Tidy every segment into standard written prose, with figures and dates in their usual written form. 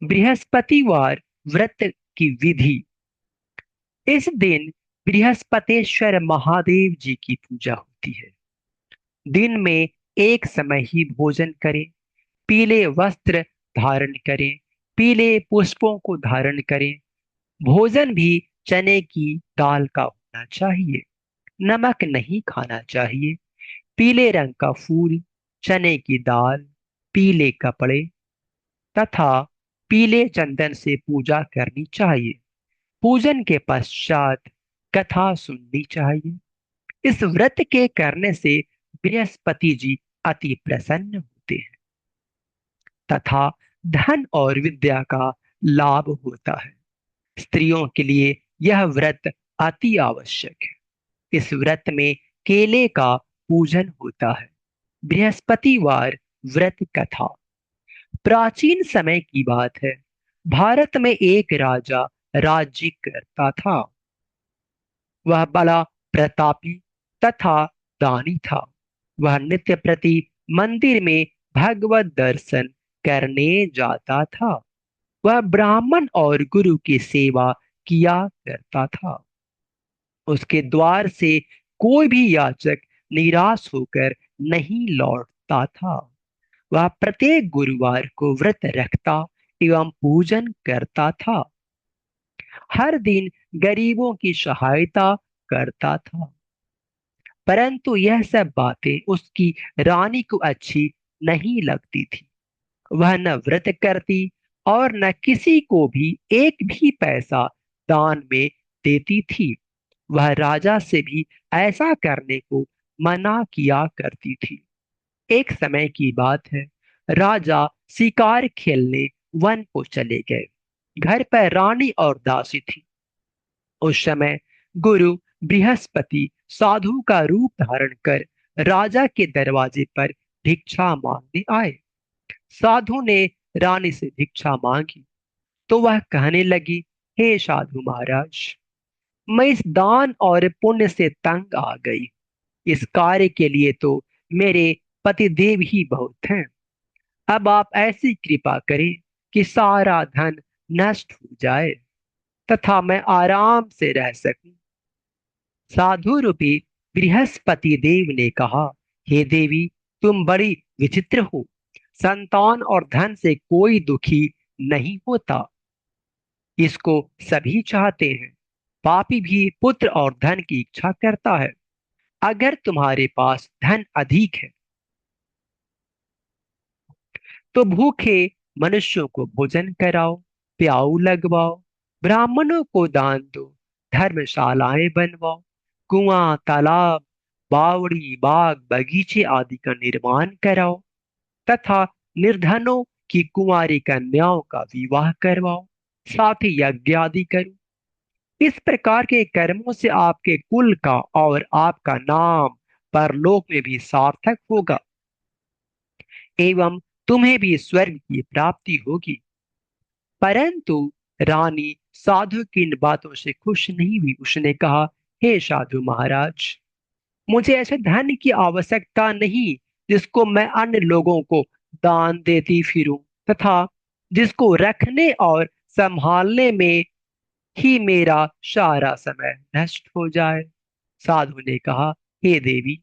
बृहस्पतिवार व्रत की विधि। इस दिन बृहस्पतेश्वर महादेव जी की पूजा होती है। दिन में एक समय ही भोजन करें, पीले वस्त्र धारण करें, पीले पुष्पों को धारण करें। भोजन भी चने की दाल का होना चाहिए। नमक नहीं खाना चाहिए। पीले रंग का फूल, चने की दाल, पीले कपड़े तथा पीले चंदन से पूजा करनी चाहिए। पूजन के पश्चात कथा सुननी चाहिए। इस व्रत के करने से बृहस्पति जी अति प्रसन्न होते हैं तथा धन और विद्या का लाभ होता है। स्त्रियों के लिए यह व्रत अति आवश्यक है। इस व्रत में केले का पूजन होता है। बृहस्पतिवार व्रत कथा। प्राचीन समय की बात है। भारत में एक राजा राज्य करता था। वह बड़ा प्रतापी तथा दानी था। वह नित्य प्रति मंदिर में भगवत दर्शन करने जाता था। वह ब्राह्मण और गुरु की सेवा किया करता था। उसके द्वार से कोई भी याचक निराश होकर नहीं लौटता था। वह प्रत्येक गुरुवार को व्रत रखता एवं पूजन करता था। हर दिन गरीबों की सहायता करता था। परंतु यह सब बातें उसकी रानी को अच्छी नहीं लगती थी। वह न व्रत करती और न किसी को भी एक भी पैसा दान में देती थी। वह राजा से भी ऐसा करने को मना किया करती थी। एक समय की बात है। राजा शिकार खेलने वन को चले गए। घर पर रानी और दासी थी। उस समय गुरु बृहस्पति साधु का रूप धारण कर राजा के दरवाजे पर भिक्षा मांगने आए। साधु ने रानी से भिक्षा मांगी तो वह कहने लगी, हे साधु महाराज, मैं इस दान और पुण्य से तंग आ गई। इस कार्य के लिए तो मेरे पतिदेव ही बहुत हैं। अब आप ऐसी कृपा करें कि सारा धन नष्ट हो जाए तथा मैं आराम से रह सकूं। साधु रूपी बृहस्पति देव ने कहा, हे देवी, तुम बड़ी विचित्र हो। संतान और धन से कोई दुखी नहीं होता। इसको सभी चाहते हैं। पापी भी पुत्र और धन की इच्छा करता है। अगर तुम्हारे पास धन अधिक है तो भूखे मनुष्यों को भोजन कराओ, प्याऊ लगवाओ, ब्राह्मणों को दान दो, धर्मशालाएं बनवाओ, कुआं, तालाब, बावड़ी, बाग, बगीचे आदि का निर्माण कराओ तथा निर्धनों की कुंवारी कन्याओं का विवाह करवाओ। साथ ही यज्ञ आदि करो। इस प्रकार के कर्मों से आपके कुल का और आपका नाम परलोक में भी सार्थक होगा एवं तुम्हें भी स्वर्ग की प्राप्ति होगी। परंतु रानी साधु की इन बातों से खुश नहीं हुई। उसने कहा, हे साधु महाराज, मुझे ऐसे धन की आवश्यकता नहीं जिसको मैं अन्य लोगों को दान देती फिरूं तथा जिसको रखने और संभालने में ही मेरा सारा समय नष्ट हो जाए। साधु ने कहा, हे देवी,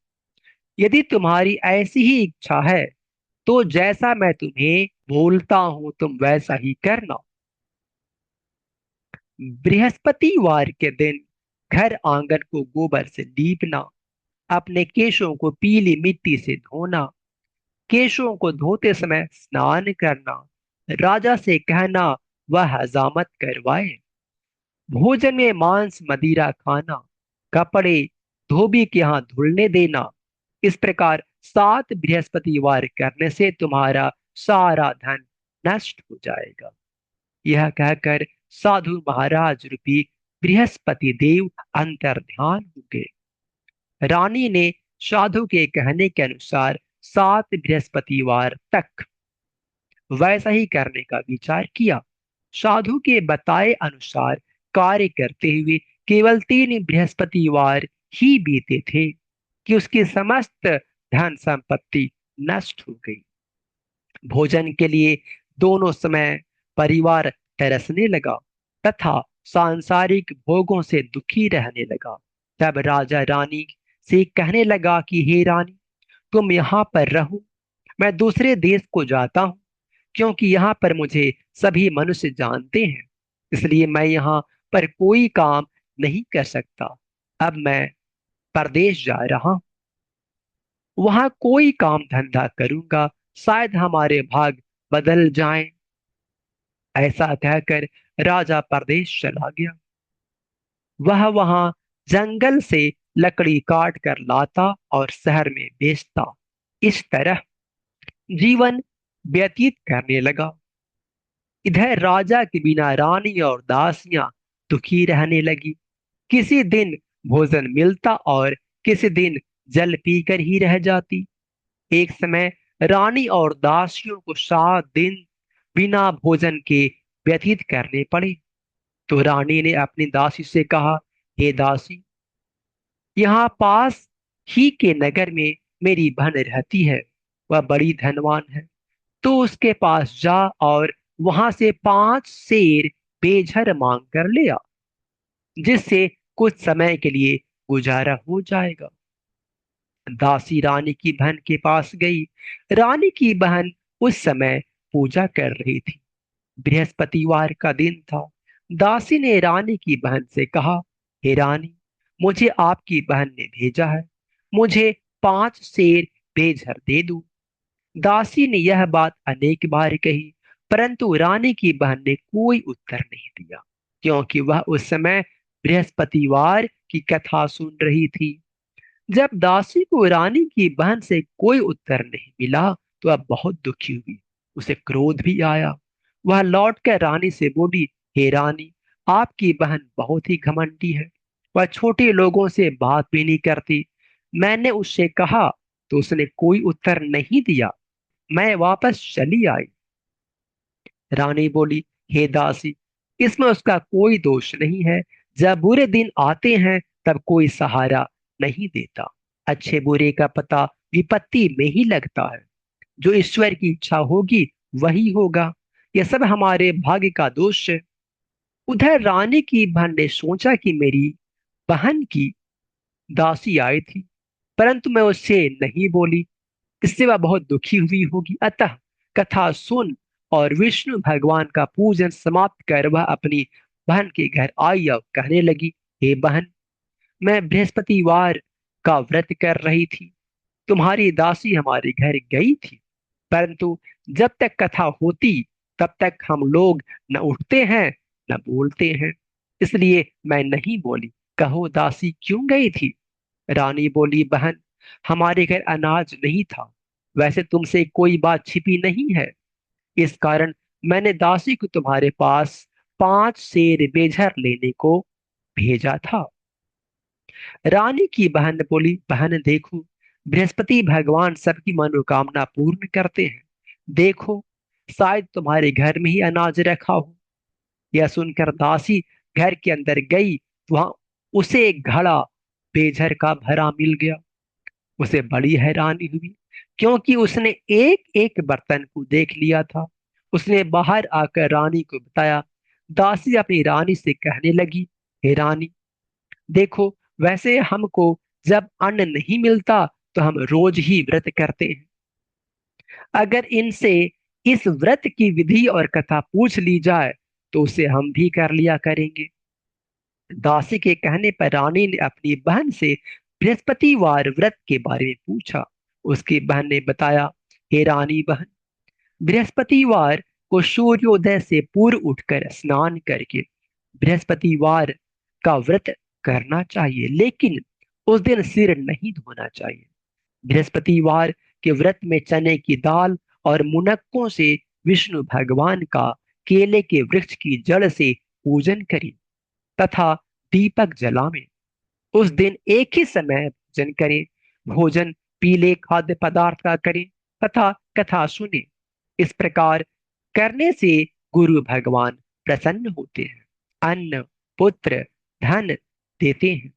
यदि तुम्हारी ऐसी ही इच्छा है तो जैसा मैं तुम्हें बोलता हूं तुम वैसा ही करना। बृहस्पतिवार के दिन घर आंगन को गोबर से लीपना, अपने केशों को पीली मिट्टी से धोना, केशों को धोते समय स्नान करना, राजा से कहना वह हजामत करवाए, भोजन में मांस मदिरा खाना, कपड़े धोबी के यहाँ धुलने देना। इस प्रकार 7 बृहस्पतिवार करने से तुम्हारा सारा धन नष्ट हो जाएगा। यह कहकर साधु महाराज रूपी बृहस्पति देव अंतर ध्यान हो गए। रानी ने साधु के कहने के अनुसार 7 बृहस्पतिवार तक वैसा ही करने का विचार किया। साधु के बताए अनुसार कार्य करते हुए केवल 3 बृहस्पतिवार ही बीते थे कि उसकी समस्त धन संपत्ति नष्ट हो गई। भोजन के लिए दोनों समय परिवार तरसने लगा तथा सांसारिक भोगों से दुखी रहने लगा। तब राजा रानी से कहने लगा कि हे रानी, तुम यहाँ पर रहो, मैं दूसरे देश को जाता हूँ, क्योंकि यहाँ पर मुझे सभी मनुष्य जानते हैं, इसलिए मैं यहाँ पर कोई काम नहीं कर सकता। अब मैं परदेश जा रहा हूँ, वहां कोई काम धंधा करूंगा, शायद हमारे भाग बदल जाएं। ऐसा कहकर राजा परदेश चला गया। वह वहां जंगल से लकड़ी काट कर लाता और शहर में बेचता। इस तरह जीवन व्यतीत करने लगा। इधर राजा के बिना रानी और दासियां दुखी रहने लगी। किसी दिन भोजन मिलता और किसी दिन जल पीकर ही रह जाती। एक समय रानी और दासियों को 7 दिन बिना भोजन के व्यतीत करने पड़े। तो रानी ने अपनी दासी से कहा, हे दासी, यहाँ पास ही के नगर में मेरी बहन रहती है, वह बड़ी धनवान है, तो उसके पास जा और वहां से 5 शेर बेझर मांग कर ले आ, जिससे कुछ समय के लिए गुजारा हो जाएगा। दासी रानी की बहन के पास गई। रानी की बहन उस समय पूजा कर रही थी। बृहस्पतिवार का दिन था। दासी ने रानी की बहन से कहा, हे रानी, मुझे आपकी बहन ने भेजा है, मुझे 5 शेर बेझर दे दो। दासी ने यह बात अनेक बार कही, परंतु रानी की बहन ने कोई उत्तर नहीं दिया, क्योंकि वह उस समय बृहस्पतिवार की कथा सुन रही थी। जब दासी को रानी की बहन से कोई उत्तर नहीं मिला, तो वह बहुत दुखी हुई। उसे क्रोध भी आया। वह लौटकर रानी से बोली, हे रानी, आपकी बहन बहुत ही घमंडी है, वह छोटे लोगों से बात भी नहीं करती। मैंने उससे कहा तो उसने कोई उत्तर नहीं दिया, मैं वापस चली आई। रानी बोली, हे दासी, इसमें उसका कोई दोष नहीं है। जब बुरे दिन आते हैं तब कोई सहारा नहीं देता। अच्छे बुरे का पता विपत्ति में ही लगता है। जो ईश्वर की इच्छा होगी वही होगा। यह सब हमारे भाग्य का दोष है। उधर रानी की बहन ने सोचा कि मेरी बहन की दासी आई थी, परंतु मैं उससे नहीं बोली, इससे वह बहुत दुखी हुई होगी। अतः कथा सुन और विष्णु भगवान का पूजन समाप्त कर वह अपनी बहन के घर आई और कहने लगी, हे बहन, मैं बृहस्पतिवार का व्रत कर रही थी, तुम्हारी दासी हमारे घर गई थी, परंतु जब तक कथा होती तब तक हम लोग न उठते हैं न बोलते हैं, इसलिए मैं नहीं बोली। कहो दासी क्यों गई थी? रानी बोली, बहन, हमारे घर अनाज नहीं था, वैसे तुमसे कोई बात छिपी नहीं है, इस कारण मैंने दासी को तुम्हारे पास 5 शेर बेझर लेने को भेजा था। रानी की बहन बोली, बहन देखो, बृहस्पति भगवान सबकी मनोकामना पूर्ण करते हैं, देखो शायद तुम्हारे घर में ही अनाज रखा हो। यह सुनकर दासी घर के अंदर गई, वहां उसे एक घड़ा बेझर का भरा मिल गया। उसे बड़ी हैरानी हुई, क्योंकि उसने एक एक बर्तन को देख लिया था। उसने बाहर आकर रानी को बताया। दासी अपनी रानी से कहने लगी, हे रानी, देखो, वैसे हमको जब अन्न नहीं मिलता तो हम रोज ही व्रत करते हैं। अगर इनसे इस व्रत की विधि और कथा पूछ ली जाए तो उसे हम भी कर लिया करेंगे। दासी के कहने पर रानी ने अपनी बहन से बृहस्पतिवार व्रत के बारे में पूछा। उसकी बहन ने बताया, हे रानी बहन, बृहस्पतिवार को सूर्योदय से पूर्व उठकर स्नान करके बृहस्पतिवार का व्रत करना चाहिए, लेकिन उस दिन सिर नहीं धोना चाहिए। बृहस्पतिवार के व्रत में चने की दाल और मुनक्कों से विष्णु भगवान का केले के वृक्ष की जड़ से पूजन करें तथा दीपक जलावें। उस दिन एक ही समय भोजन करें। भोजन पीले खाद्य पदार्थ का करें तथा कथा सुने। इस प्रकार करने से गुरु भगवान प्रसन्न होते हैं, अन्न, पुत्र, धन देते हैं।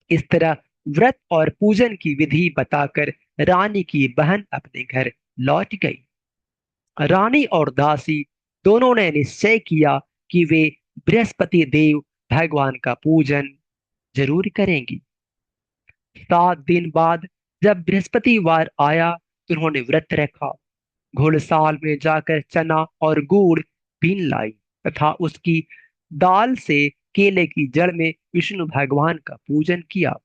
इस तरह व्रत और पूजन की विधि बताकर रानी की बहन अपने घर लौट गई। रानी और दासी दोनों ने निश्चय किया कि वे बृहस्पति देव भगवान का पूजन जरूर करेंगी। 7 दिन बाद जब बृहस्पतिवार आया तो उन्होंने व्रत रखा। घुड़साल में जाकर चना और गुड़ बीन लाई तथा उसकी दाल से केले की जड़ में विष्णु भगवान का पूजन किया।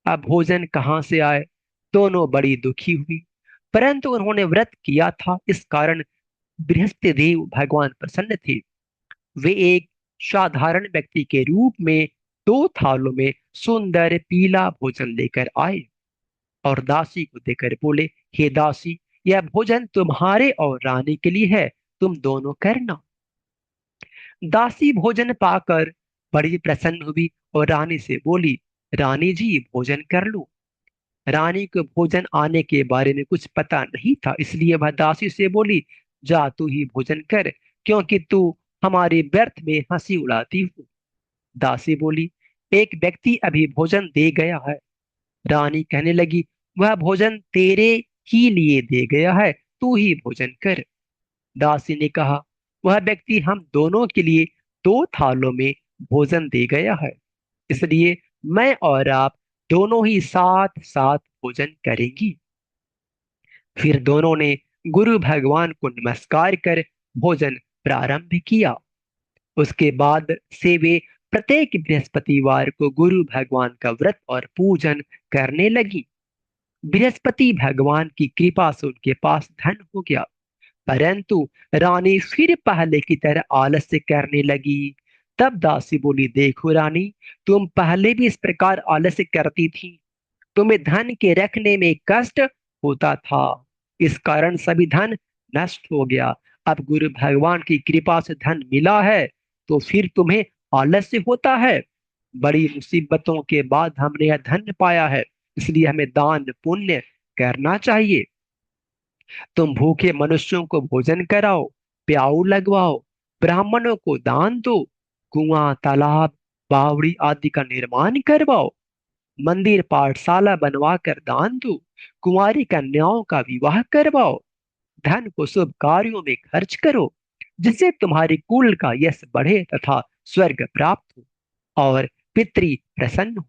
अब भोजन कहाँ से आए? दोनों बड़ी दुखी हुई, परंतु उन्होंने व्रत किया था, इस कारण बृहस्पति देव भगवान प्रसन्न थे। वे एक साधारण व्यक्ति के रूप में 2 थालों में सुंदर पीला भोजन लेकर आए और दासी को देकर बोले, हे दासी, यह भोजन तुम्हारे और रानी के लिए है, तुम दोनों करना। दासी भोजन पाकर बड़ी प्रसन्न हुई और रानी से बोली, रानी जी भोजन कर लो। रानी को भोजन आने के बारे में कुछ पता नहीं था, इसलिए वह दासी से बोली, जा तू ही भोजन कर, क्योंकि तू हमारे व्यर्थ में हंसी उड़ाती हो। दासी बोली, एक व्यक्ति अभी भोजन दे गया है। रानी कहने लगी, वह भोजन तेरे ही लिए दे गया है, तू ही भोजन कर। दासी ने कहा, वह व्यक्ति हम दोनों के लिए 2 थालों में भोजन दे गया है, इसलिए मैं और आप दोनों ही साथ साथ भोजन करेंगी। फिर दोनों ने गुरु भगवान को नमस्कार कर भोजन प्रारंभ किया। उसके बाद से वे प्रत्येक बृहस्पतिवार को गुरु भगवान का व्रत और पूजन करने लगी। बृहस्पति भगवान की कृपा से उनके पास धन हो गया, परंतु रानी फिर पहले की तरह आलस्य करने लगी। तब दासी बोली, देखो रानी, तुम पहले भी इस प्रकार आलस्य करती थी, तुम्हें धन के रखने में कष्ट होता था, इस कारण सभी धन नष्ट हो गया। अब गुरु भगवान की कृपा से धन मिला है तो फिर तुम्हें आलस्य होता है। बड़ी मुसीबतों के बाद हमने यह धन पाया है, इसलिए हमें दान पुण्य करना चाहिए। तुम भूखे मनुष्यों को भोजन कराओ, प्याऊ लगवाओ, ब्राह्मणों को दान दो, कुआं तालाब बावड़ी आदि का निर्माण करवाओ, मंदिर पाठशाला बनवा कर दान दो, कुंवारी कन्याओं का विवाह करवाओ, धन को शुभ कार्यों में खर्च करो, जिससे तुम्हारी कुल का यश बढ़े तथा स्वर्ग प्राप्त हो और पितरी प्रसन्न हो।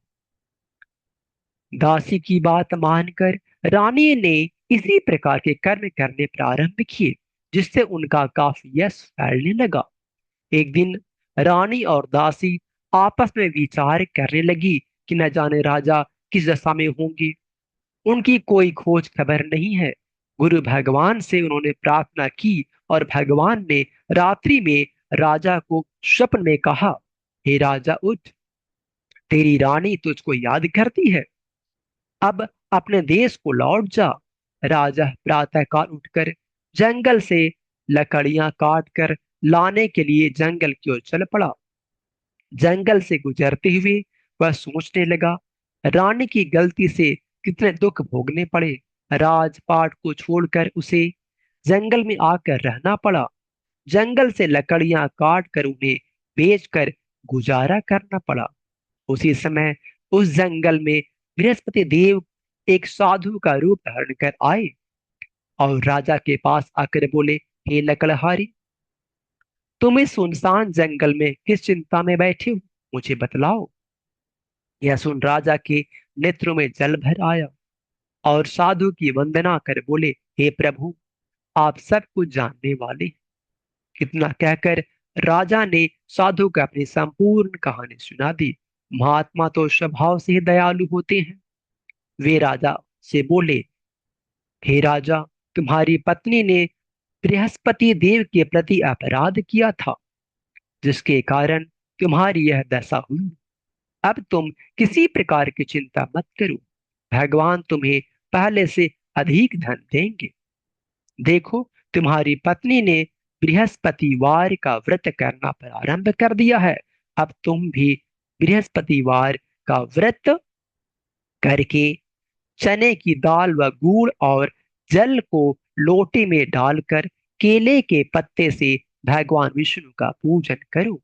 दासी की बात मानकर रानी ने इसी प्रकार के कर्म करने प्रारंभ किए, जिससे उनका काफी यश फैलने लगा। एक दिन रानी और दासी आपस में विचार करने लगी कि न जाने राजा किस दशा में होंगे, उनकी कोई खोज खबर नहीं है। गुरु भगवान से उन्होंने प्रार्थना की और भगवान ने रात्रि में राजा को स्वप्न में कहा, हे राजा उठ, तेरी रानी तुझको याद करती है, अब अपने देश को लौट जा। राजा प्रातःकाल उठकर जंगल से लकड़ियां काट कर लाने के लिए जंगल की ओर चल पड़ा। जंगल से गुजरते हुए वह सोचने लगा, रानी की गलती से कितने दुख भोगने पड़े, राजपाट को छोड़कर उसे जंगल में आकर रहना पड़ा, जंगल से लकड़ियां काट कर उन्हें बेचकर गुजारा करना पड़ा। उसी समय उस जंगल में बृहस्पति देव एक साधु का रूप धारण कर आए और राजा के पास आकर बोले, हे लकड़हारी, तुम इस सुनसान जंगल में किस चिंता में बैठे हो, मुझे बतलाओ। यह सुन राजा के नेत्रों में जल भर आया और साधु की वंदना कर बोले, हे प्रभु, आप सब कुछ जानने वाले हैं। इतना कहकर राजा ने साधु को अपनी संपूर्ण कहानी सुना दी। महात्मा तो स्वभाव से ही दयालु होते हैं। वे राजा से बोले, हे राजा, तुम्हारी पत्नी ने बृहस्पति देव के प्रति अपराध किया था, जिसके कारण तुम्हारी यह दशा हुई। अब तुम किसी प्रकार की चिंता मत करो, भगवान तुम्हें पहले से अधिक धन देंगे। देखो, तुम्हारी पत्नी ने बृहस्पतिवार का व्रत करना प्रारंभ कर दिया है, अब तुम भी बृहस्पतिवार का व्रत करके चने की दाल व गुड़ और जल को लोटे में डालकर केले के पत्ते से भगवान विष्णु का पूजन करो।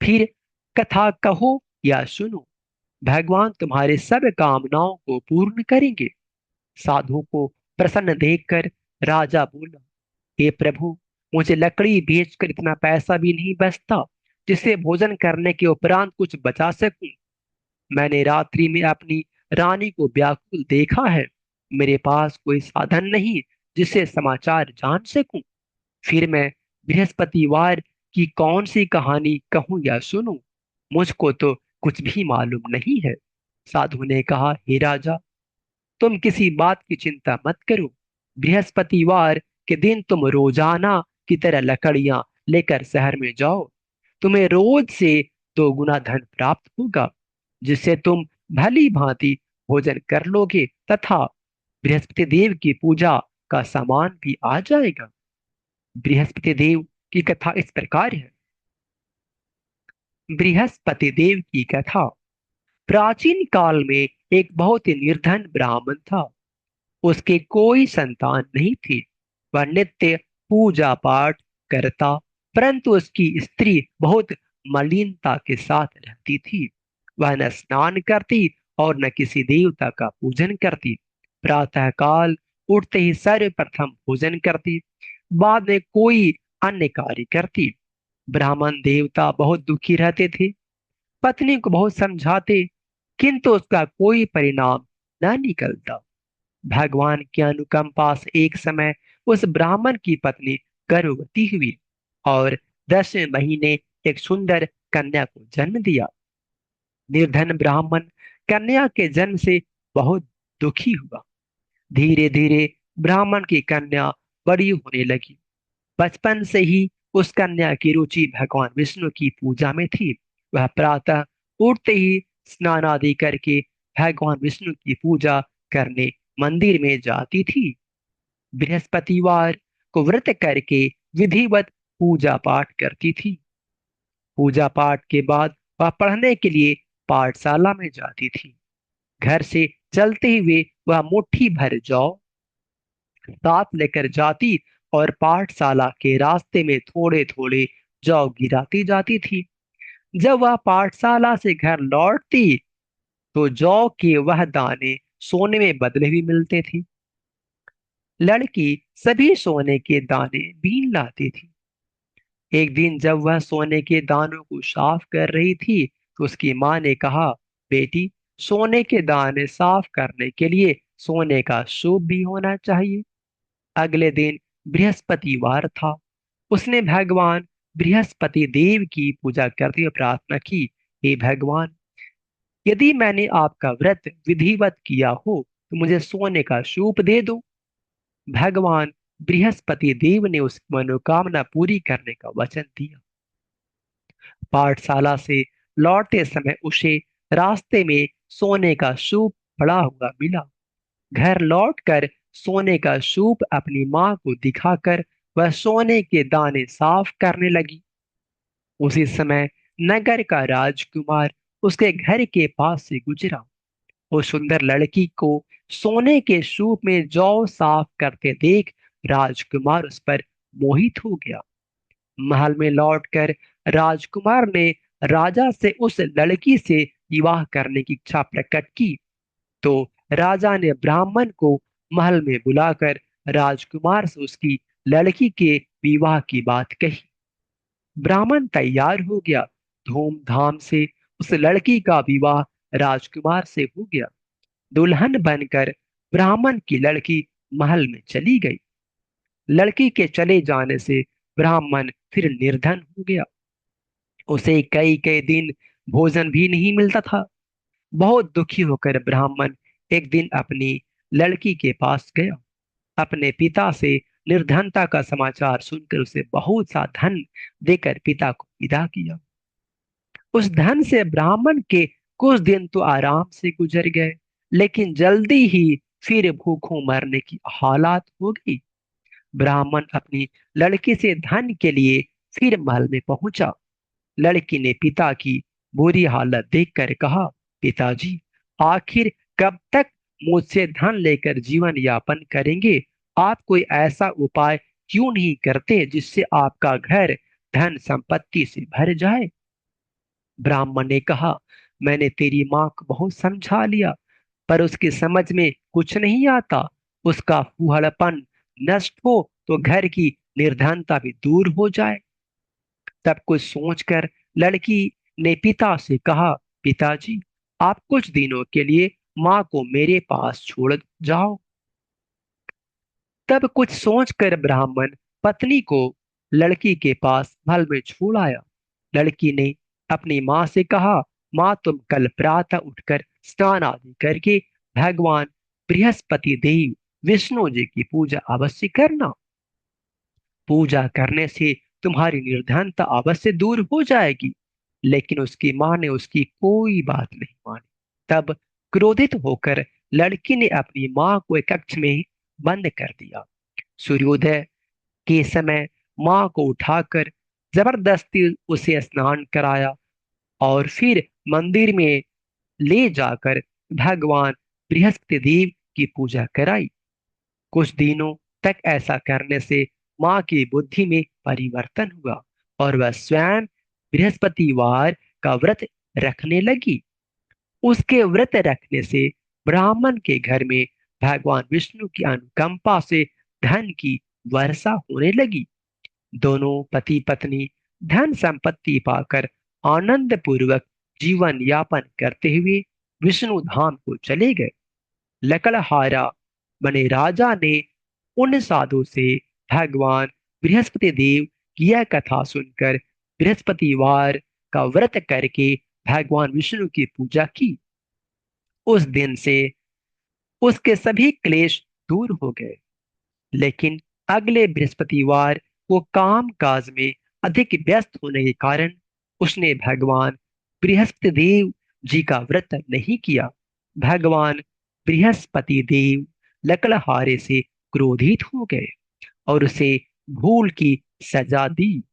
फिर कथा कहो या सुनो, भगवान तुम्हारे सब कामनाओं को पूर्ण करेंगे। साधु को प्रसन्न देखकर राजा बोला, हे प्रभु, मुझे लकड़ी बेचकर इतना पैसा भी नहीं बचता जिससे भोजन करने के उपरांत कुछ बचा सकूं। मैंने रात्रि में अपनी रानी को व्याकुल देखा है। मेरे पास कोई साधन नहीं जिससे समाचार जान सकूं। फिर मैं बृहस्पतिवार की कौन सी कहानी कहूं या सुनूं? मुझको तो कुछ भी मालूम नहीं है। साधु ने कहा, हे राजा, तुम किसी बात की चिंता मत करो। बृहस्पतिवार के दिन तुम रोजाना की तरह लकड़ियां लेकर शहर में जाओ। तुम्हें रोज से 2 गुना धन प्राप्त होगा, जिससे तुम भली भांति भोजन कर लोगे तथा बृहस्पति देव की पूजा का सामान भी आ जाएगा। बृहस्पति देव की कथा इस प्रकार है। बृहस्पति देव की कथा। प्राचीन काल में एक बहुत ही निर्धन ब्राह्मण था। उसके कोई संतान नहीं थी। वह नित्य पूजा पाठ करता, परंतु उसकी स्त्री बहुत मलिनता के साथ रहती थी। वह न स्नान करती और न किसी देवता का पूजन करती। प्रातः काल उठते ही सर्वप्रथम भोजन करती, बाद में कोई अन्य कार्य करती। ब्राह्मण देवता बहुत दुखी रहते थे। पत्नी को बहुत समझाते, किंतु उसका कोई परिणाम न निकलता। भगवान की अनुकंपा से एक समय उस ब्राह्मण की पत्नी गर्भवती हुई और 10वें महीने एक सुंदर कन्या को जन्म दिया। निर्धन ब्राह्मण कन्या के जन्म से बहुत दुखी हुआ। धीरे धीरे ब्राह्मण की कन्या बड़ी होने लगी। बचपन से ही उस कन्या की रुचि भगवान विष्णु की पूजा में थी। वह प्रातः उठते ही स्नान आदि करके भगवान विष्णु की पूजा करने मंदिर में जाती थी। बृहस्पतिवार को व्रत करके विधिवत पूजा पाठ करती थी। पूजा पाठ के बाद वह पढ़ने के लिए पाठशाला में जाती थी। घर से चलते हुए वह मुट्ठी भर जौ साथ लेकर जाती और पाठशाला के रास्ते में थोड़े थोड़े जौ गिराती जाती थी। जब वह पाठशाला से घर लौटती तो जौ के वह दाने सोने में बदले हुए मिलते थे। लड़की सभी सोने के दाने बीन लाती थी। एक दिन जब वह सोने के दानों को साफ कर रही थी तो उसकी माँ ने कहा, बेटी, सोने के दाने साफ करने के लिए सोने का सूप भी होना चाहिए। अगले दिन बृहस्पतिवार था। उसने भगवान बृहस्पति देव की पूजा करते हुए प्रार्थना की, हे भगवान, यदि मैंने आपका व्रत विधिवत किया हो तो मुझे सोने का सूप दे दो। भगवान बृहस्पति देव ने उसकी मनोकामना पूरी करने का वचन दिया। पाठशाला से लौटते समय उसे रास्ते में सोने का सूप पड़ा हुआ मिला। घर लौटकर सोने का सूप अपनी माँ को दिखाकर वह सोने के दाने साफ करने लगी। उसी समय नगर का राजकुमार उसके घर के पास से गुजरा। उस सुंदर लड़की को सोने के सूप में जौ साफ करते देख राजकुमार उस पर मोहित हो गया। महल में लौटकर राजकुमार ने राजा से उस लड़की से विवाह करने की इच्छा प्रकट की। तो राजा ने ब्राह्मण को महल में बुलाकर राजकुमार से उसकी लड़की के विवाह की बात कही। ब्राह्मण तैयार हो गया। धूमधाम से उस लड़की का विवाह राजकुमार से हो गया। दुल्हन बनकर ब्राह्मण की लड़की महल में चली गई। लड़की के चले जाने से ब्राह्मण फिर निर्धन हो गया। उसे कई कई दिन भोजन भी नहीं मिलता था। बहुत दुखी होकर ब्राह्मण एक दिन अपनी लड़की के पास गया। अपने पिता से निर्धनता का समाचार सुनकर उसे बहुत सा धन देकर पिता को विदा किया। उस धन से ब्राह्मण के कुछ दिन तो आराम से गुजर गए, लेकिन जल्दी ही फिर भूखों मरने की हालात हो गई। ब्राह्मण अपनी लड़की से धन के लिए फिर महल में पहुंचा। लड़की ने पिता की बुरी हालत देखकर कहा, पिताजी, आखिर कब तक मुझसे धन लेकर जीवन यापन करेंगे? आप कोई ऐसा उपाय क्यों नहीं करते जिससे आपका घर धन संपत्ति से भर जाए? ब्राह्मण ने कहा, मैंने तेरी माँ को बहुत समझा लिया, पर उसकी समझ में कुछ नहीं आता। उसका फूहड़पन नष्ट हो तो घर की निर्धनता भी दूर हो जाए। सब कुछ सोचकर लड़की ने पिता से कहा, पिताजी, आप कुछ दिनों के लिए माँ को मेरे पास छोड़ जाओ। तब कुछ सोचकर ब्राह्मण पत्नी को लड़की के पास महल में छोड़ आया। लड़की ने अपनी माँ से कहा, माँ, तुम कल प्रातः उठकर स्नान आदि करके भगवान बृहस्पति देव विष्णु जी की पूजा अवश्य करना। पूजा करने से तुम्हारी निर्धनता अवश्य दूर हो जाएगी। लेकिन उसकी माँ ने उसकी कोई बात नहीं मानी। तब क्रोधित होकर लड़की ने अपनी माँ को एक कक्ष में बंद कर दिया। सूर्योदय के समय माँ को उठाकर जबरदस्ती उसे स्नान कराया और फिर मंदिर में ले जाकर भगवान बृहस्पति देव की पूजा कराई। कुछ दिनों तक ऐसा करने से माँ की बुद्धि में परिवर्तन हुआ और वह स्वयं बृहस्पतिवार का व्रत रखने लगी। उसके व्रत रखने से ब्राह्मण के घर में भगवान विष्णु की अनुकंपा से धन की वर्षा होने लगी। दोनों पति पत्नी धन संपत्ति पाकर आनंद पूर्वक जीवन यापन करते हुए विष्णु धाम को चले गए। लकड़हारा बने राजा ने उन साधु से भगवान बृहस्पति देव की यह कथा सुनकर बृहस्पतिवार का व्रत करके भगवान विष्णु की पूजा की। उस दिन से उसके सभी क्लेश दूर हो गए। लेकिन अगले बृहस्पतिवार को काम काज में अधिक व्यस्त होने के कारण उसने भगवान बृहस्पति देव जी का व्रत नहीं किया। भगवान बृहस्पति देव लकड़हारे से क्रोधित हो गए और उसे भूल की सजा दी।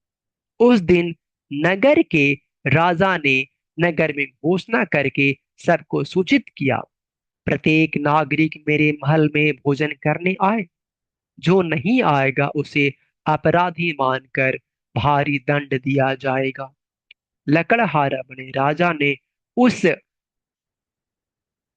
उस दिन नगर के राजा ने नगर में घोषणा करके सबको सूचित किया, प्रत्येक नागरिक मेरे महल में भोजन करने आए। जो नहीं आएगा उसे अपराधी मानकर भारी दंड दिया जाएगा। लकड़हारा बने राजा ने उस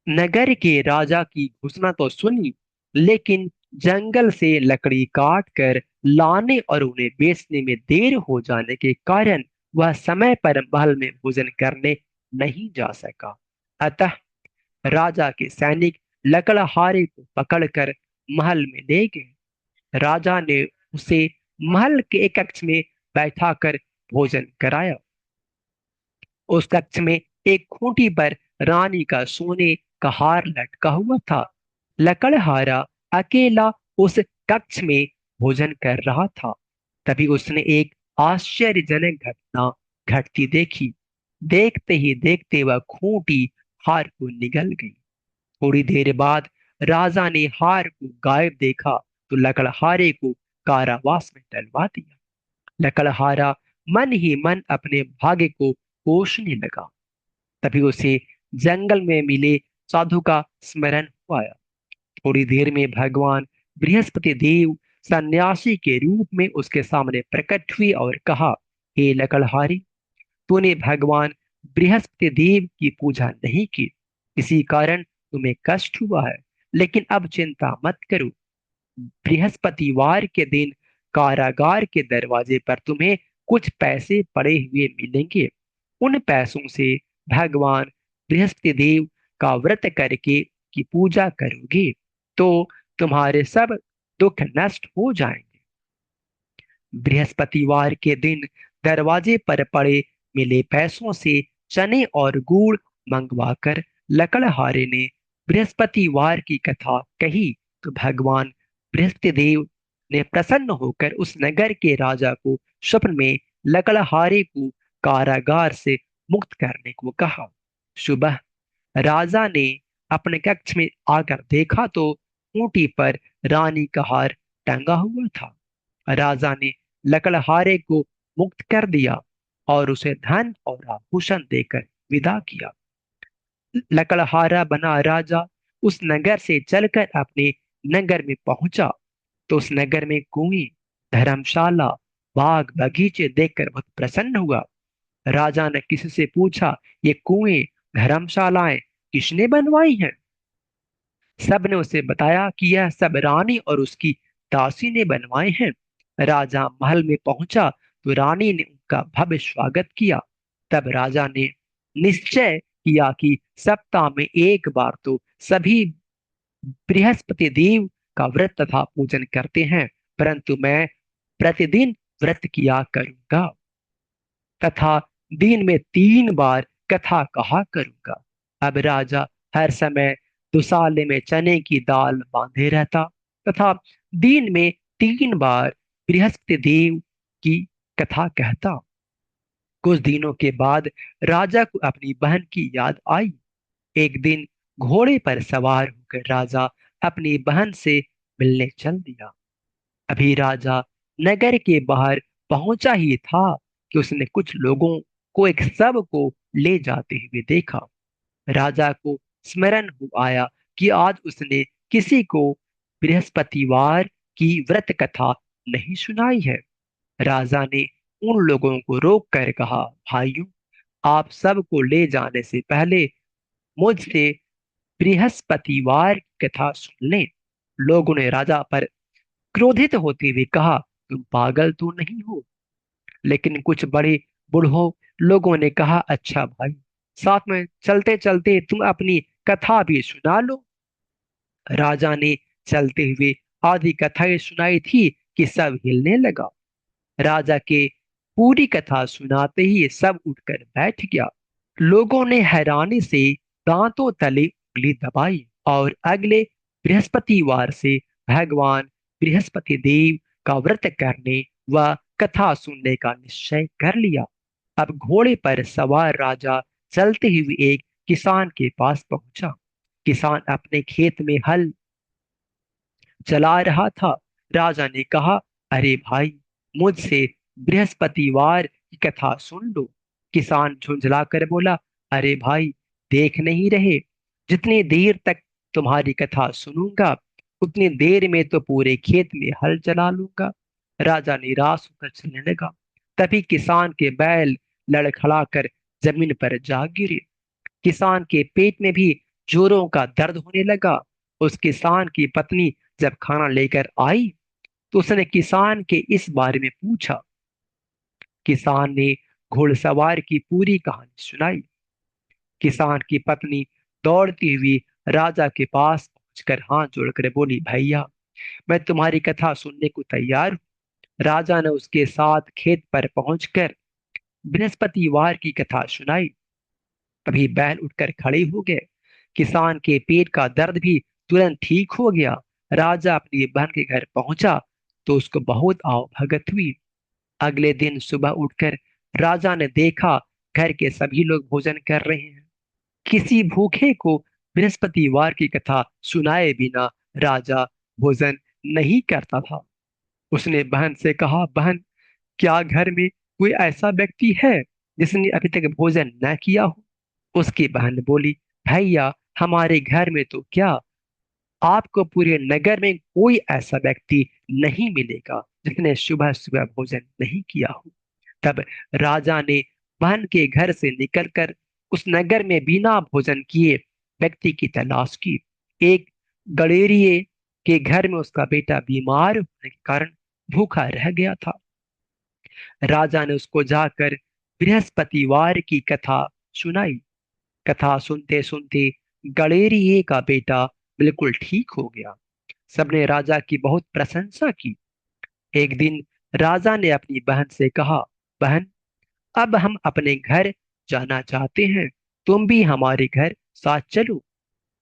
नगर के राजा की घोषणा तो सुनी, लेकिन जंगल से लकड़ी काट कर लाने और उन्हें बेचने में देर हो जाने के कारण वह समय पर महल में भोजन करने नहीं जा सका। अतः राजा के सैनिक लकड़हारे को पकड़कर महल में ले गए। राजा ने उसे महल के एक कक्ष में बैठाकर भोजन कराया। उस कक्ष में एक खूंटी पर रानी का सोने का हार लटका हुआ था। लकड़हारा अकेला उस कक्ष में भोजन कर रहा था। तभी उसने एक आश्चर्यजनक घटना घटती देखी। देखते ही देखते वह खूंटी हार को निगल गई। थोड़ी देर बाद राजा ने हार को गायब देखा तो लकड़हारे को कारावास में डलवा दिया। लकड़हारा मन ही मन अपने भाग्य को कोसने लगा। तभी उसे जंगल में मिले साधु का स्मरण हुआ। थोड़ी देर में भगवान बृहस्पति देव सन्यासी के रूप में उसके सामने प्रकट हुए और कहा, हे लकड़हारी, तूने भगवान बृहस्पति देव की पूजा नहीं की, इसी कारण तुम्हें कष्ट हुआ है। लेकिन अब चिंता मत करो, बृहस्पतिवार के दिन कारागार के दरवाजे पर तुम्हें कुछ पैसे पड़े हुए मिलेंगे। उन पैसों से भगवान बृहस्पति देव का व्रत करके की पूजा करोगे तो तुम्हारे सब दुख नष्ट हो जाएंगे। बृहस्पतिवार के दिन दरवाजे पर पड़े मिले पैसों से चने और गुड़ मंगवाकर लकड़हारे ने बृहस्पतिवार की कथा कही तो भगवान बृहस्पति देव ने प्रसन्न होकर उस नगर के राजा को स्वप्न में लकड़हारे को कारागार से मुक्त करने को कहा। सुबह राजा ने अपने कक्ष में आकर देखा तो ऊंटी पर रानी का हार टंगा हुआ था। राजा ने लकड़हारे को मुक्त कर दिया और उसे धन और आभूषण देकर विदा किया। लकड़हारा बना राजा उस नगर से चलकर अपने नगर में पहुंचा तो उस नगर में कुएं, धर्मशाला, बाग बगीचे देखकर बहुत प्रसन्न हुआ। राजा ने किसी से पूछा, ये कुएं, धर्मशालाएं किसने बनवाई हैं? सब ने उसे बताया कि यह सब रानी और उसकी दासी ने बनवाए हैं। राजा महल में पहुंचा तो रानी ने उनका भव्य स्वागत किया। तब राजा ने निश्चय किया कि सप्ताह में एक बार तो सभी बृहस्पति देव का व्रत तथा पूजन करते हैं, परंतु मैं प्रतिदिन व्रत किया करूंगा तथा दिन में 3 बार कथा कहा करूंगा। अब राजा हर समय दुसाले में चने की दाल बांधे रहता तथा दिन में 3 बार बृहस्पति देव की कथा कहता। कुछ दिनों के बाद राजा को अपनी बहन की याद आई। एक दिन घोड़े पर सवार होकर राजा अपनी बहन से मिलने चल दिया। अभी राजा नगर के बाहर पहुंचा ही था कि उसने कुछ लोगों को एक शव को ले जाते हुए देखा। राजा को स्मरण हो आया कि आज उसने किसी को बृहस्पतिवार की व्रत कथा नहीं सुनाई है। राजा ने उन लोगों को रोक कर कहा, भाइयों, आप सबको ले जाने से पहले मुझसे बृहस्पतिवार की कथा सुन लें। लोगों ने राजा पर क्रोधित होते हुए कहा, तुम पागल तो नहीं हो? लेकिन कुछ बड़े बूढ़ों लोगों ने कहा, अच्छा भाई, साथ में चलते चलते तुम अपनी कथा भी सुना लो। राजा ने चलते हुए आधी कथाएं सुनाई थी कि सब हिलने लगा। राजा के पूरी कथा सुनाते ही सब उठकर बैठ गया। लोगों ने हैरानी से दांतों तले उंगली दबाई और अगले बृहस्पतिवार से भगवान बृहस्पति देव का व्रत करने व कथा सुनने का निश्चय कर लिया। अब घोड़े पर सवार राजा चलते हुए एक किसान के पास पहुंचा। किसान अपने खेत में हल चला रहा था। राजा ने कहा, अरे भाई, मुझसे बृहस्पतिवार की कथा सुन लो। किसान झुंझला कर बोला, अरे भाई, देख नहीं रहे, जितनी देर तक तुम्हारी कथा सुनूंगा उतनी देर में तो पूरे खेत में हल चला लूंगा। राजा निराश होकर चलने लगा। तभी किसान के बैल लड़खड़ाकर जमीन पर जा गिरे। किसान के पेट में भी जोरों का दर्द होने लगा। उस किसान की पत्नी जब खाना लेकर आई तो उसने किसान के इस बारे में पूछा। किसान ने घुड़सवार की पूरी कहानी सुनाई। किसान की पत्नी दौड़ती हुई राजा के पास पहुंचकर हाथ जोड़कर बोली, भैया, मैं तुम्हारी कथा सुनने को तैयार हूँ। राजा ने उसके साथ खेत पर पहुंचकर बृहस्पतिवार की कथा सुनाई। तभी बैल उठकर खड़े हो गए। किसान के पेट का दर्द भी तुरंत ठीक हो गया। राजा अपनी बहन के घर पहुंचा तो उसको बहुत आव भगत हुई। अगले दिन सुबह उठकर राजा ने देखा घर के सभी लोग भोजन कर रहे हैं। किसी भूखे को बृहस्पतिवार की कथा सुनाए बिना राजा भोजन नहीं करता था। उसने बहन से कहा, बहन, क्या घर में कोई ऐसा व्यक्ति है जिसने अभी तक भोजन न किया हो? उसकी बहन बोली, भैया, हमारे घर में तो क्या, आपको पूरे नगर में कोई ऐसा व्यक्ति नहीं मिलेगा जिसने सुबह सुबह भोजन नहीं किया हो। तब राजा ने बहन के घर से निकलकर उस नगर में बिना भोजन किए व्यक्ति की तलाश की। एक गडेरिये के घर में उसका बेटा बीमार होने के कारण भूखा रह गया था। राजा ने उसको जाकर बृहस्पतिवार की कथा सुनाई। कथा सुनते सुनते गडेरिये का बेटा बिल्कुल ठीक हो गया। सबने राजा की बहुत प्रशंसा की। एक दिन राजा ने अपनी बहन से कहा, बहन, अब हम अपने घर जाना चाहते हैं, तुम भी हमारे घर साथ चलो,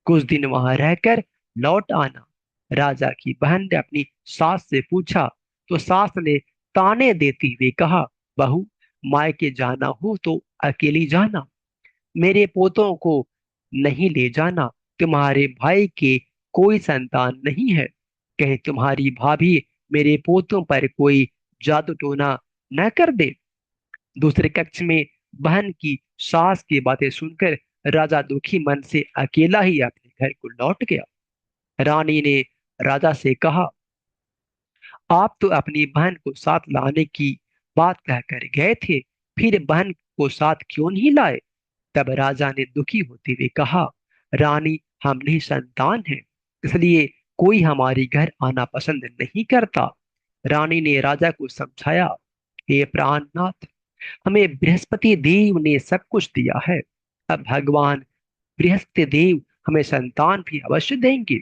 कुछ दिन वहां रहकर लौट आना। राजा की बहन ने अपनी सास से पूछा तो सास ने ताने देते हुए कहा, बहू, मायके जाना हो तो अकेली जाना, मेरे पोतों को नहीं ले जाना। तुम्हारे भाई के कोई संतान नहीं है, कहीं तुम्हारी भाभी मेरे पोतों पर कोई जादू टोना न कर दे। दूसरे कक्ष में बहन की सास की बातें सुनकर राजा दुखी मन से अकेला ही अपने घर को लौट गया। रानी ने राजा से कहा, आप तो अपनी बहन को साथ लाने की बात कहकर गए थे, फिर बहन को साथ क्यों नहीं लाए? तब राजा ने दुखी होते हुए कहा, रानी, हम नहीं संतान हैं, इसलिए कोई हमारे घर आना पसंद नहीं करता। रानी ने राजा को समझाया, हे प्राणनाथ, हमें बृहस्पति देव ने सब कुछ दिया है। अब भगवान बृहस्पति देव हमें संतान भी अवश्य देंगे।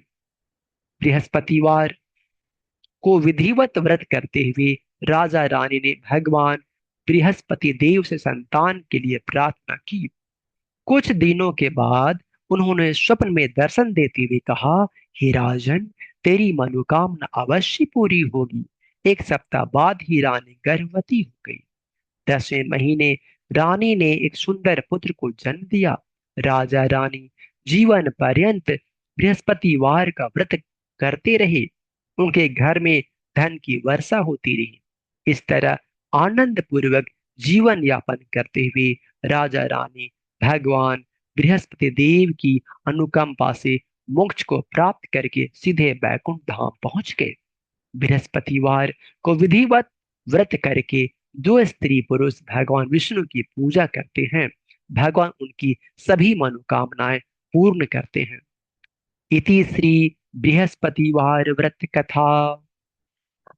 बृहस्पतिवार को विधिवत व्रत करते हुए राजा रानी ने भगवान बृहस्पति देव से संतान के लिए प्रार्थना की। कुछ दिनों के बाद उन्होंने स्वप्न में दर्शन देते हुए कहा, हे राजन, तेरी मनोकामना अवश्य पूरी होगी। एक सप्ताह बाद ही रानी गर्भवती हो गई। 10वें महीने रानी ने एक सुंदर पुत्र को जन्म दिया। राजा रानी जीवन पर्यंत बृहस्पतिवार का व्रत करते रहे। उनके घर में धन की वर्षा होती रही। इस तरह आनंद पूर्वक जीवन यापन करते हुए राजा रानी भगवान बृहस्पति देव की अनुकंपा से मोक्ष को प्राप्त करके सीधे बैकुंठ धाम पहुंच गए। बृहस्पतिवार को विधिवत व्रत करके जो स्त्री पुरुष भगवान विष्णु की पूजा करते हैं, भगवान उनकी सभी मनोकामनाएं पूर्ण करते हैं। इति श्री बृहस्पतिवार व्रत कथा।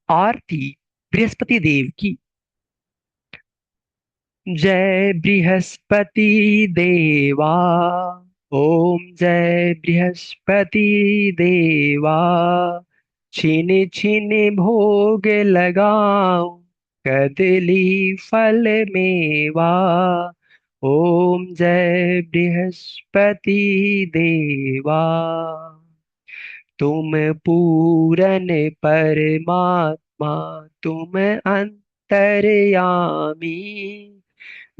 आरती बृहस्पति देव की। जय बृहस्पति देवा। ओम जय बृहस्पति देवा। छिन छिन भोग लगाओ, कदली फल मेवा। ओम जय बृहस्पति देवा। तुम पूरन परमात्मा, तुम अंतर्यामी,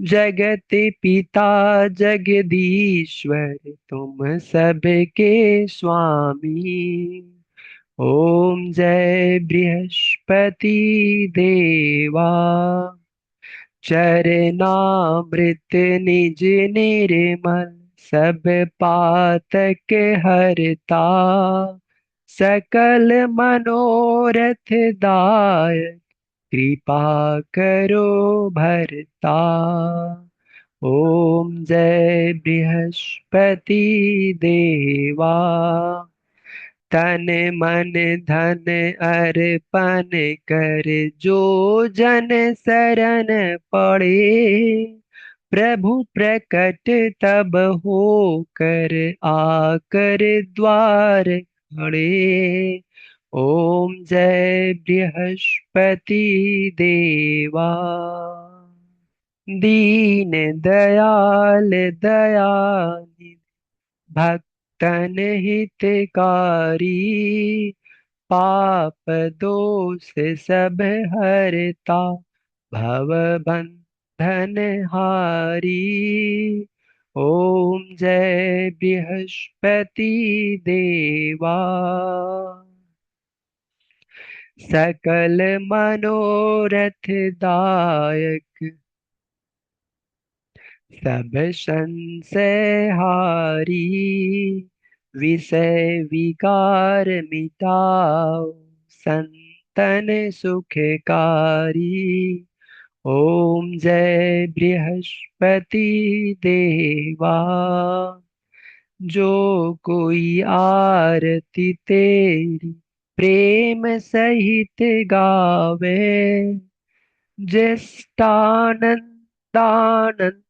जगत पिता जगदीश्वर, तुम सबके स्वामी। ओम जय बृहस्पति देवा। चरणामृत निज निर्मल, सब पातक हरता। सकल मनोरथ दायक, कृपा करो भरता। ओम जय बृहस्पति देवा। तन मन धन अर्पण कर, जो जन शरण पड़े। प्रभु प्रकट तब हो कर, आकर द्वार खड़े। ओम जय बृहस्पति देवा। दीन दयाल दयानि, भक्तन हितकारी। पाप दोष सब हरता, भव बंधन हारी। ओम जय बृहस्पति देवा। सकल मनोरथ दायक, सब संशय हारी। विषय विकार मिटाओ, संतन सुखकारी। ओम जय बृहस्पति देवा। जो कोई आरती तेरी प्रेम सहित गावे, ज्येष्ठानंदानंद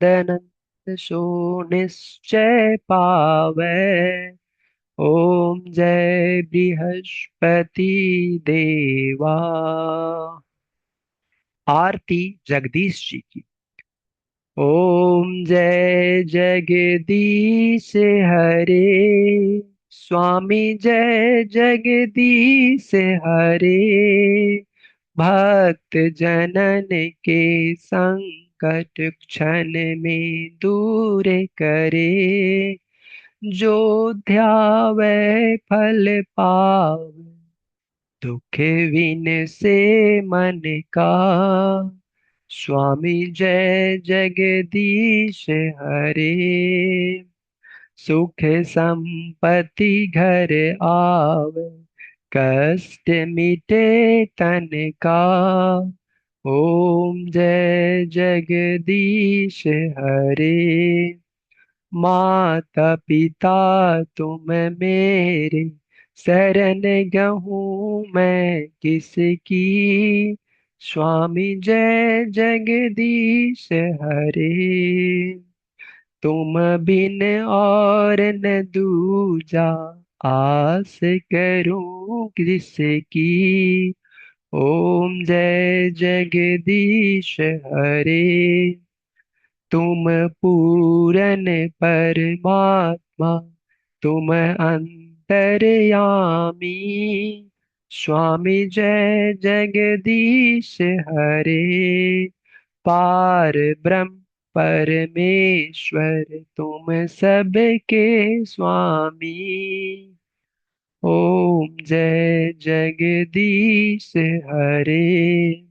दनंद सो निश्चय पावै। ओम जय बृहस्पति देवा। आरती जगदीश जी की। ओम जय जगदीश हरे, स्वामी जय जगदीश हरे। भक्त जनन के संकट क्षण में दूर करे। जो ध्यावे फल पावे, दुख विन से मन का। स्वामी जय जगदीश हरे। सुख संपत्ति घर आवे, कष्ट मिटे तन का। ओम जय जगदीश हरे। माता पिता तुम मेरे, शरण गहूँ मैं किसकी, स्वामी जय जगदीश हरे। तुम बिन और न दूजा, आस करूं किसकी। ओम जय जगदीश हरे। तुम पूरन परमात्मा, तुम अंतर्यामी, स्वामी जय जगदीश हरे। पार ब्रह्म परमेश्वर, तुम सबके स्वामी। ओम जय जगदीश हरे।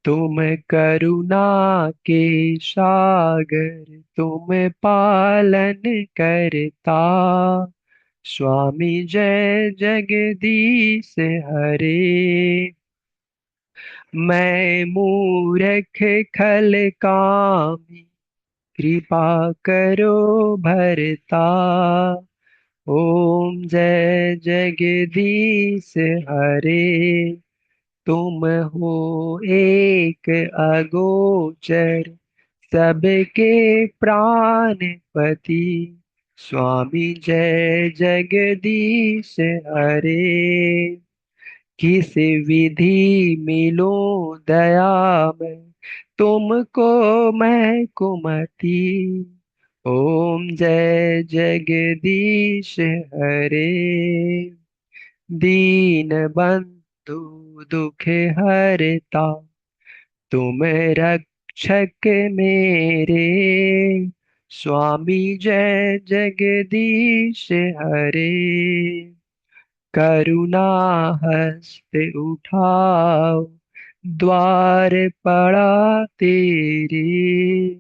तुम करुणा के सागर, तुम पालन करता, स्वामी जय जगदीश हरे। मैं मूर्ख खल कामी, कृपा करो भरता, ओम जय जगदीश हरे। तुम हो एक अगोचर, सबके प्राणपति, स्वामी जय जगदीश हरे। किस विधि मिलो दया में, तुमको मैं कुमति, ओम जय जगदीश हरे। दीन बंधु दुख हरता, तुम रक्षक मेरे, स्वामी जय जगदीश हरे। करुणा हस्त उठाओ, द्वार पड़ा तेरे,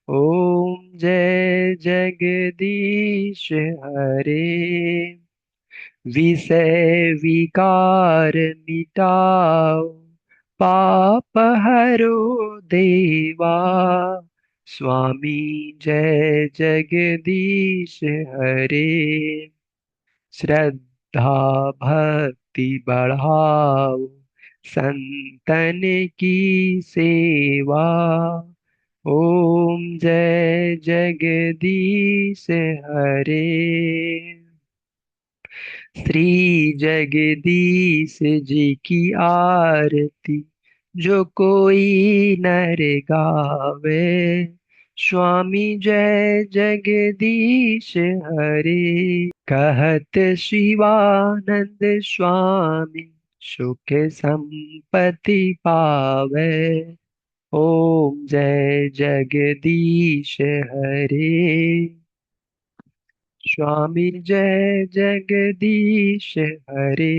ओम जय जगदीश हरे। विषय विकार मिटाओ, पाप हरो देवा, स्वामी जय जगदीश हरे। श्रद्धा भक्ति बढ़ाओ, संतन की सेवा, ओम जय जगदीश हरे। श्री जगदीश जी की आरती, जो कोई नर गावे, स्वामी जय जगदीश हरे। कहत शिवानंद स्वामी, सुख संपत्ति पावे, ओम जय जगदीश हरे। स्वामी जय जगदीश हरे।